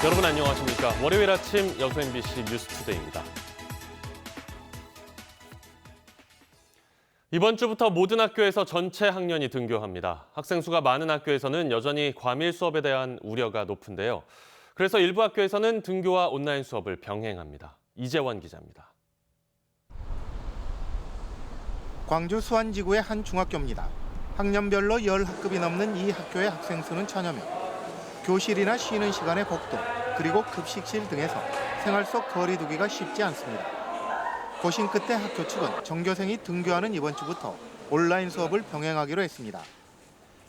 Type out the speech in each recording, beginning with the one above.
여러분 안녕하십니까? 월요일 아침 여수 MBC 뉴스투데이입니다. 이번 주부터 모든 학교에서 전체 학년이 등교합니다. 학생 수가 많은 학교에서는 여전히 과밀 수업에 대한 우려가 높은데요. 그래서 일부 학교에서는 등교와 온라인 수업을 병행합니다. 이재원 기자입니다. 광주 수안지구의 한 중학교입니다. 학년별로 10학급이 넘는 이 학교의 학생 수는 1000여 명. 교실이나 쉬는 시간의 복도, 그리고 급식실 등에서 생활 속 거리 두기가 쉽지 않습니다. 고심 끝에 학교 측은 전교생이 등교하는 이번 주부터 온라인 수업을 병행하기로 했습니다.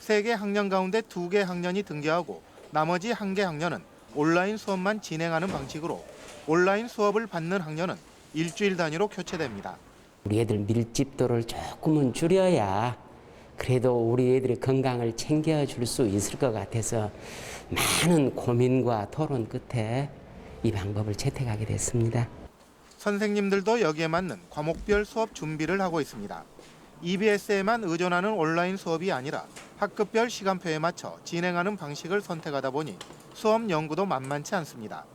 3개 학년 가운데 2개 학년이 등교하고 나머지 1개 학년은 온라인 수업만 진행하는 방식으로 온라인 수업을 받는 학년은 일주일 단위로 교체됩니다. 우리 애들 밀집도를 조금은 줄여야 그래도 우리 애들의 건강을 챙겨줄 수 있을 것 같아서 많은 고민과 토론 끝에 이 방법을 채택하게 됐습니다. 선생님들도 여기에 맞는 과목별 수업 준비를 하고 있습니다. EBS에만 의존하는 온라인 수업이 아니라 학급별 시간표에 맞춰 진행하는 방식을 선택하다 보니 수업 연구도 만만치 않습니다.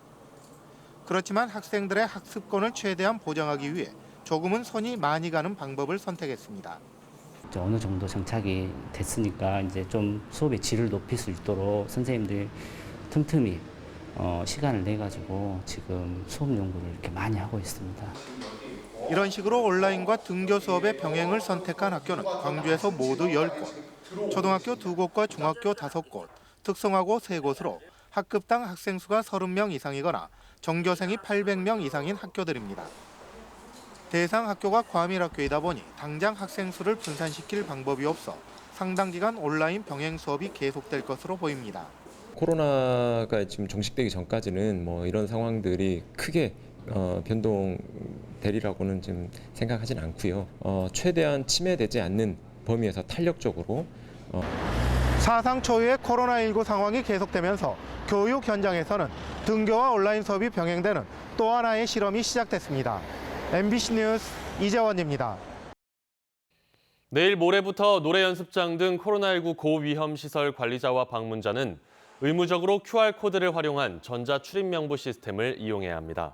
그렇지만 학생들의 학습권을 최대한 보장하기 위해 조금은 손이 많이 가는 방법을 선택했습니다. 어느 정도 정착이 됐으니까 이제 좀 수업의 질을 높일 수 있도록 선생님들이 틈틈이 시간을 내 가지고 지금 수업 연구를 이렇게 많이 하고 있습니다. 이런 식으로 온라인과 등교 수업의 병행을 선택한 학교는 광주에서 모두 10곳, 초등학교 2곳과 중학교 5곳, 특성화고 3곳으로 학급당 학생 수가 30명 이상이거나 전교생이 800명 이상인 학교들입니다. 대상 학교가 과밀 학교이다 보니 당장 학생 수를 분산시킬 방법이 없어 상당 기간 온라인 병행 수업이 계속될 것으로 보입니다. 코로나가 지금 종식되기 전까지는 이런 상황들이 크게 변동되리라고는 지금 생각하진 않고요. 최대한 침해되지 않는 범위에서 탄력적으로 사상 초유의 코로나19 상황이 계속되면서 교육 현장에서는 등교와 온라인 수업이 병행되는 또 하나의 실험이 시작됐습니다. MBC 뉴스 이재원입니다. 내일 모레부터 노래 연습장 등 코로나19 고위험 시설 관리자와 방문자는 의무적으로 QR코드를 활용한 전자출입명부 시스템을 이용해야 합니다.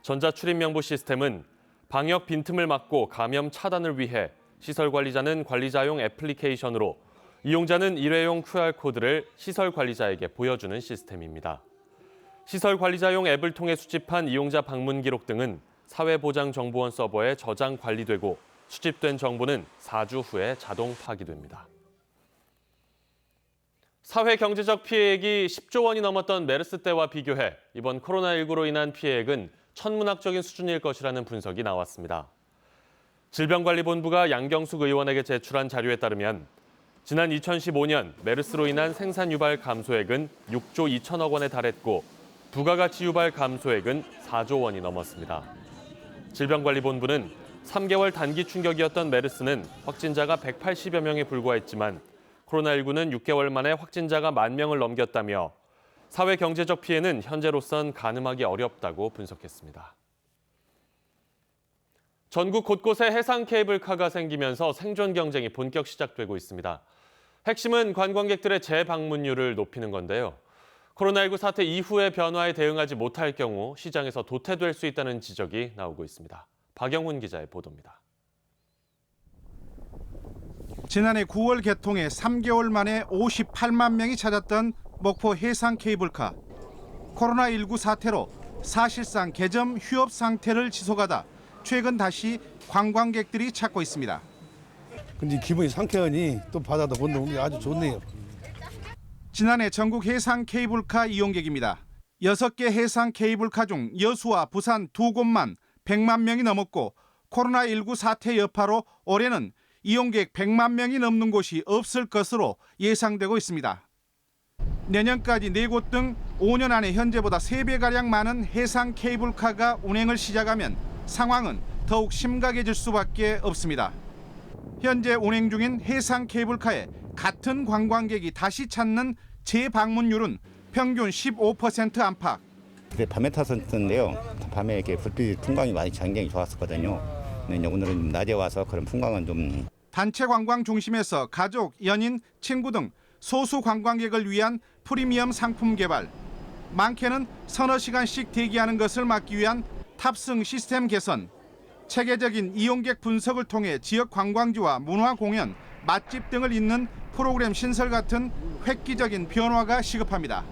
전자출입명부 시스템은 방역 빈틈을 막고 감염 차단을 위해 시설 관리자는 관리자용 애플리케이션으로, 이용자는 일회용 QR코드를 시설 관리자에게 보여주는 시스템입니다. 시설 관리자용 앱을 통해 수집한 이용자 방문 기록 등은 사회보장정보원 서버에 저장 관리되고 수집된 정보는 4주 후에 자동 파기됩니다. 사회 경제적 피해액이 10조 원이 넘었던 메르스 때와 비교해 이번 코로나19로 인한 피해액은 천문학적인 수준일 것이라는 분석이 나왔습니다. 질병관리본부가 양경숙 의원에게 제출한 자료에 따르면 지난 2015년 메르스로 인한 생산 유발 감소액은 6조 2천억 원에 달했고 부가가치 유발 감소액은 4조 원이 넘었습니다. 질병관리본부는 3개월 단기 충격이었던 메르스는 확진자가 180여 명에 불과했지만 코로나19는 6개월 만에 확진자가 10,000명을 넘겼다며 사회 경제적 피해는 현재로선 가늠하기 어렵다고 분석했습니다. 전국 곳곳에 해상 케이블카가 생기면서 생존 경쟁이 본격 시작되고 있습니다. 핵심은 관광객들의 재방문율을 높이는 건데요. 코로나19 사태 이후의 변화에 대응하지 못할 경우 시장에서 도태될 수 있다는 지적이 나오고 있습니다. 박영훈 기자의 보도입니다. 지난해 9월 개통에 3개월 만에 58만 명이 찾았던 목포 해상 케이블카. 코로나19 사태로 사실상 개점 휴업 상태를 지속하다 최근 다시 관광객들이 찾고 있습니다. 근데 기분이 상쾌하니 또 바다도 보는 게 아주 좋네요. 지난해 전국 해상 케이블카 이용객입니다. 6개 해상 케이블카 중 여수와 부산 2곳만 100만 명이 넘었고 코로나19 사태 여파로 올해는 이용객 100만 명이 넘는 곳이 없을 것으로 예상되고 있습니다. 내년까지 4곳 등 5년 안에 현재보다 3배가량 많은 해상 케이블카가 운행을 시작하면 상황은 더욱 심각해질 수밖에 없습니다. 현재 운행 중인 해상 케이블카에 같은 관광객이 다시 찾는 재방문율은 평균 15% 안팎. 밤에 탔었는데요. 밤에 이렇게 불빛 풍광이 굉장히 좋았었거든요. 근데 오늘은 낮에 와서 그런 풍광은 좀. 단체 관광 중심에서 가족, 연인, 친구 등 소수 관광객을 위한 프리미엄 상품 개발. 많게는 서너 시간씩 대기하는 것을 막기 위한 탑승 시스템 개선, 체계적인 이용객 분석을 통해 지역 관광지와 문화 공연, 맛집 등을 잇는 프로그램 신설 같은 획기적인 변화가 시급합니다.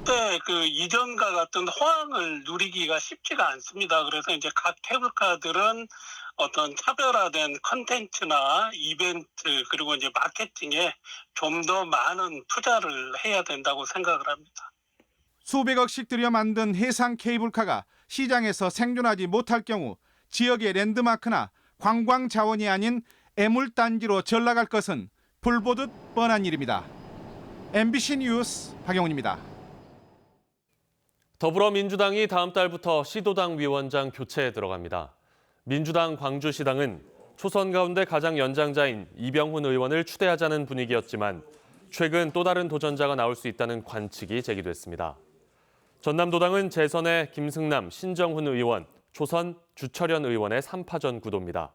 네, 그 이전과 같은 호황을 누리기가 쉽지가 않습니다. 그래서 이제 각 케이블카들은 어떤 차별화된 컨텐츠나 이벤트 그리고 이제 마케팅에 좀 더 많은 투자를 해야 된다고 생각을 합니다. 수백억씩 들여 만든 해상 케이블카가 시장에서 생존하지 못할 경우 지역의 랜드마크나 관광 자원이 아닌 애물단지로 전락할 것은 불보듯 뻔한 일입니다. MBC 뉴스 박영훈입니다. 더불어민주당이 다음 달부터 시도당 위원장 교체에 들어갑니다. 민주당 광주시당은 초선 가운데 가장 연장자인 이병훈 의원을 추대하자는 분위기였지만 최근 또 다른 도전자가 나올 수 있다는 관측이 제기됐습니다. 전남도당은 재선의 김승남, 신정훈 의원, 초선 주철현 의원의 3파전 구도입니다.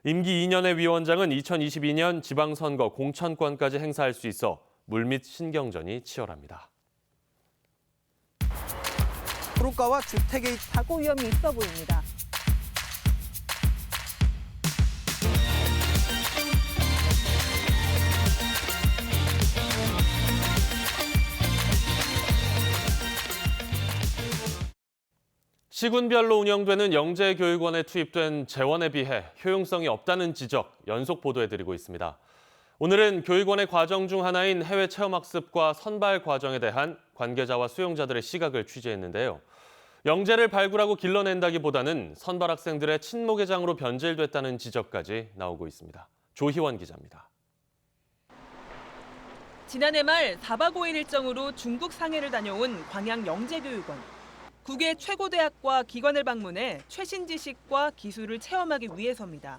임기 2년의 위원장은 2022년 지방선거 공천권까지 행사할 수 있어 물밑 신경전이 치열합니다. 도로가와 주택의 사고 위험이 있어 보입니다. 시군별로 운영되는 영재교육원에 투입된 재원에 비해 효용성이 없다는 지적 연속 보도해드리고 있습니다. 오늘은 교육원의 과정 중 하나인 해외 체험학습과 선발 과정에 대한 관계자와 수용자들의 시각을 취재했는데요. 영재를 발굴하고 길러낸다기보다는 선발 학생들의 친목의 장으로 변질됐다는 지적까지 나오고 있습니다. 조희원 기자입니다. 지난해 말 4박 5일 일정으로 중국 상해를 다녀온 광양 영재교육원. 국외 최고 대학과 기관을 방문해 최신 지식과 기술을 체험하기 위해서입니다.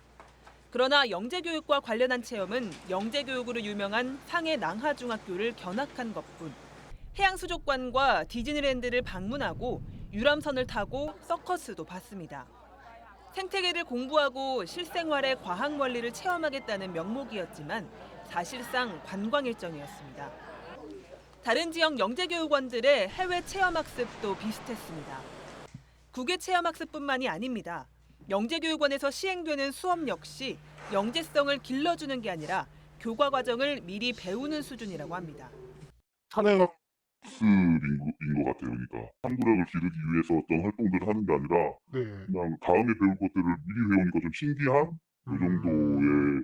그러나 영재교육과 관련한 체험은 영재교육으로 유명한 상해 낭하중학교를 견학한 것뿐. 해양수족관과 디즈니랜드를 방문하고 유람선을 타고 서커스도 봤습니다. 생태계를 공부하고 실생활의 과학 원리를 체험하겠다는 명목이었지만 사실상 관광 일정이었습니다. 다른 지역 영재교육원들의 해외 체험학습도 비슷했습니다. 국외 체험학습뿐만이 아닙니다. 영재교육원에서 시행되는 수업 역시 영재성을 길러주는 게 아니라 교과 과정을 미리 배우는 수준이라고 합니다. 산행학습인 것 같아요. 그러니까 한구력을 기르기 위해서 어떤 활동들을 하는 게 아니라 그냥 다음에 배울 것들을 미리 배우니까 좀 신기한 그 정도의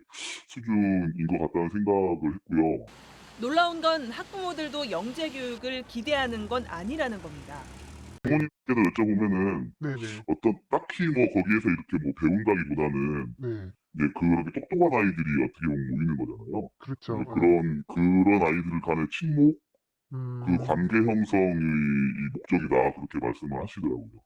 수준인 것 같다는 생각을 했고요. 놀라운 건 학부모들도 영재교육을 기대하는 건 아니라는 겁니다. 부모님께서 여쭤보면은 어떤 딱히 뭐 거기에서 이렇게 뭐 배운다기보다는 이제 그렇게 똑똑한 아이들이 어떻게 보면 모이는 거잖아요. 그렇죠. 그런 아이들 간의 친목, 그 관계 형성이 이 목적이다 그렇게 말씀을 하시더라고요.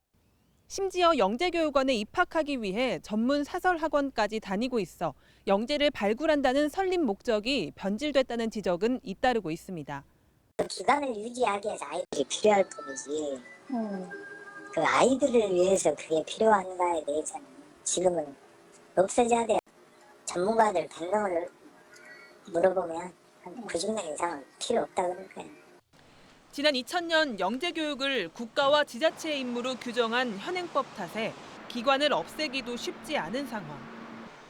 심지어 영재교육원에 입학하기 위해 전문 사설학원까지 다니고 있어 영재를 발굴한다는 설립 목적이 변질됐다는 지적은 잇따르고 있습니다. 기반을 유지하기 위해서 아이들이 필요할 뿐이지 그 아이들을 위해서 그게 필요한가에 대해서는 지금은 없어져야 돼요. 전문가들 100명을 물어보면 한 90명 이상은 필요 없다 그럴 거예요. 지난 2000년 영재교육을 국가와 지자체의 임무로 규정한 현행법 탓에 기관을 없애기도 쉽지 않은 상황.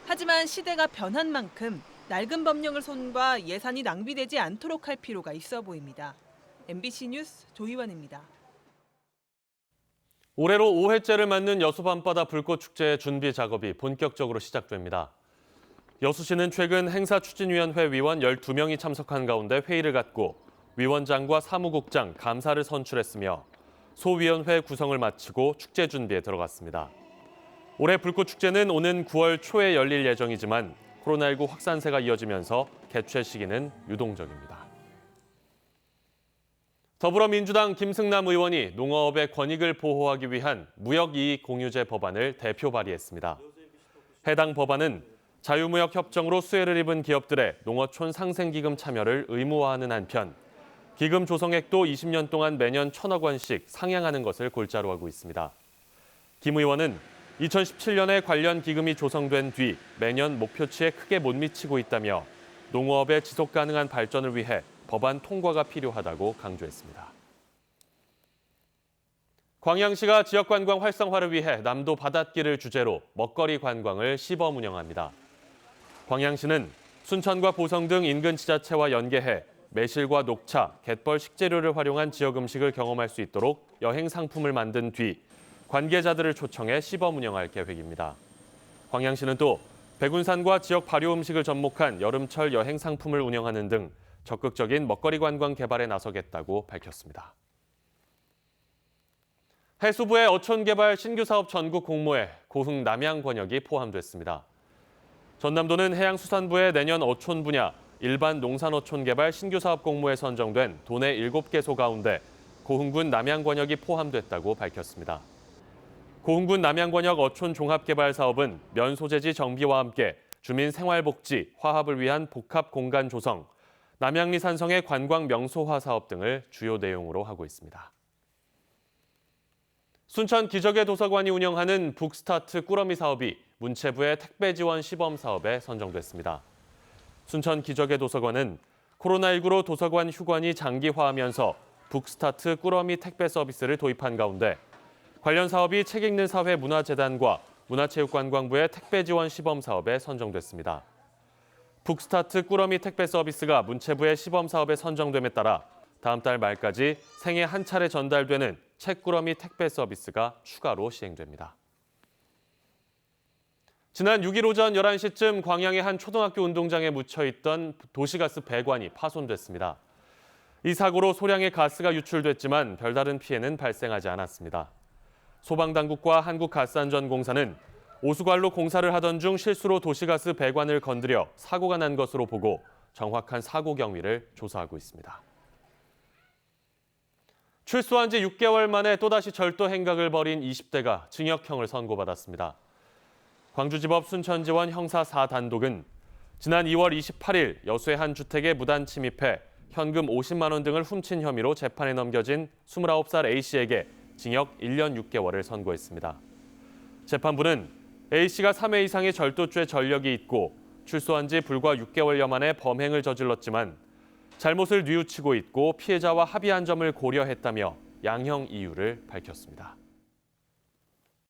하지만 시대가 변한 만큼 낡은 법령을 손봐 예산이 낭비되지 않도록 할 필요가 있어 보입니다. MBC 뉴스 조희원입니다. 올해로 5회째를 맞는 여수 밤바다 불꽃축제의 준비 작업이 본격적으로 시작됩니다. 여수시는 최근 행사추진위원회 위원 12명이 참석한 가운데 회의를 갖고 위원장과 사무국장, 감사를 선출했으며 소위원회 구성을 마치고 축제 준비에 들어갔습니다. 올해 불꽃축제는 오는 9월 초에 열릴 예정이지만 코로나19 확산세가 이어지면서 개최 시기는 유동적입니다. 더불어민주당 김승남 의원이 농어업의 권익을 보호하기 위한 무역이익공유제 법안을 대표 발의했습니다. 해당 법안은 자유무역 협정으로 수혜를 입은 기업들의 농어촌 상생기금 참여를 의무화하는 한편 기금 조성액도 20년 동안 매년 1,000억 원씩 상향하는 것을 골자로 하고 있습니다. 김 의원은 2017년에 관련 기금이 조성된 뒤 매년 목표치에 크게 못 미치고 있다며 농어업의 지속 가능한 발전을 위해 법안 통과가 필요하다고 강조했습니다. 광양시가 지역관광 활성화를 위해 남도 바닷길을 주제로 먹거리 관광을 시범 운영합니다. 광양시는 순천과 보성 등 인근 지자체와 연계해 매실과 녹차, 갯벌 식재료를 활용한 지역 음식을 경험할 수 있도록 여행 상품을 만든 뒤 관계자들을 초청해 시범 운영할 계획입니다. 광양시는 또 백운산과 지역 발효 음식을 접목한 여름철 여행 상품을 운영하는 등 적극적인 먹거리 관광 개발에 나서겠다고 밝혔습니다. 해수부의 어촌 개발 신규 사업 전국 공모에 고흥 남양 권역이 포함됐습니다. 전남도는 해양수산부의 내년 어촌 분야 일반 농산어촌 개발 신규 사업 공모에 선정된 도내 7개소 가운데 고흥군 남양 권역이 포함됐다고 밝혔습니다. 고흥군 남양 권역 어촌 종합개발 사업은 면 소재지 정비와 함께 주민 생활복지, 화합을 위한 복합 공간 조성, 남양리 산성의 관광 명소화 사업 등을 주요 내용으로 하고 있습니다. 순천 기적의 도서관이 운영하는 북스타트 꾸러미 사업이 문체부의 택배 지원 시범 사업에 선정됐습니다. 순천 기적의 도서관은 코로나19로 도서관 휴관이 장기화하면서 북스타트 꾸러미 택배 서비스를 도입한 가운데 관련 사업이 책 읽는 사회 문화재단과 문화체육관광부의 택배 지원 시범 사업에 선정됐습니다. 북스타트 꾸러미 택배 서비스가 문체부의 시범 사업에 선정됨에 따라 다음 달 말까지 생애 한 차례 전달되는 책 꾸러미 택배 서비스가 추가로 시행됩니다. 지난 6일 오전 11시쯤 광양의 한 초등학교 운동장에 묻혀있던 도시가스 배관이 파손됐습니다. 이 사고로 소량의 가스가 유출됐지만 별다른 피해는 발생하지 않았습니다. 소방당국과 한국가스안전공사는 오수관로 공사를 하던 중 실수로 도시가스 배관을 건드려 사고가 난 것으로 보고 정확한 사고 경위를 조사하고 있습니다. 출소한 지 6개월 만에 또다시 절도 행각을 벌인 20대가 징역형을 선고받았습니다. 광주지법 순천지원 형사 4단독은 지난 2월 28일 여수의 한 주택에 무단 침입해 현금 50만 원 등을 훔친 혐의로 재판에 넘겨진 29살 A씨에게 징역 1년 6개월을 선고했습니다. 재판부는 A씨가 3회 이상의 절도죄 전력이 있고 출소한 지 불과 6개월여 만에 범행을 저질렀지만 잘못을 뉘우치고 있고 피해자와 합의한 점을 고려했다며 양형 이유를 밝혔습니다.